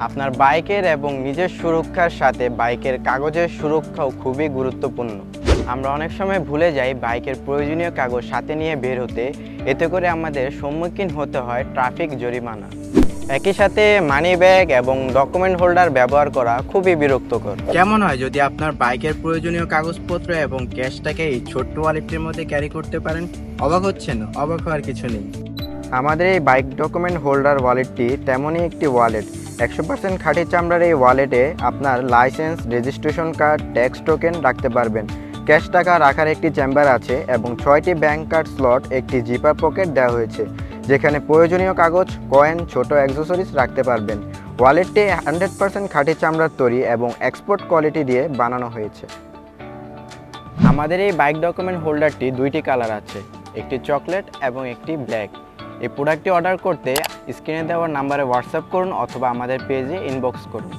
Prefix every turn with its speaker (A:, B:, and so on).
A: আপনার বাইকের এবং নিজের সুরক্ষার সাথে বাইকের কাগজের সুরক্ষাও খুবই গুরুত্বপূর্ণ। আমরা অনেক সময় ভুলে যাই বাইকের প্রয়োজনীয় কাগজ সাথে নিয়ে বের হতে, এতে করে আমাদের সম্মুখীন হতে হয় ট্রাফিক জরিমানা। একই সাথে মানি ব্যাগ এবং ডকুমেন্ট হোল্ডার ব্যবহার করা খুবই বিরক্তকর। কেমন হয় যদি আপনার বাইকের প্রয়োজনীয় কাগজপত্র এবং ক্যাশটাকে এই ছোট্ট ওয়ালেটটির মধ্যে ক্যারি করতে পারেন? অবাক হচ্ছেন? অবাক হওয়ার কিছু নেই। আমাদের এই বাইক ডকুমেন্ট হোল্ডার ওয়ালেটটি তেমনই একটি ওয়ালেট। 100% খাঁটি চামড়ার এই ওয়ালেটে আপনার licence, registration card, tax token রাখতে পারবেন। ক্যাশ টাকা রাখার একটি চেম্বার আছে এবং 6টি ব্যাংক কার্ড স্লট, একটি জিপার পকেট দেওয়া হয়েছে, যেখানে প্রয়োজনীয় কাগজ, কয়েন, ছোট অ্যাক্সেসরিজ রাখতে পারবেন। ওয়ালেটটি 100% খাঁটি চামড়ার তৈরি এবং এক্সপোর্ট কোয়ালিটি দিয়ে বানানো হয়েছে। আমাদের এই বাইক ডকুমেন্ট হোল্ডারটি দুইটি কালার আছে, একটি চকলেট এবং একটি ব্ল্যাক। এই প্রোডাক্টটি অর্ডার করতে স্ক্রিনে দেওয়া নাম্বারে হোয়াটসঅ্যাপ করুন অথবা আমাদের পেজে ইনবক্স করুন।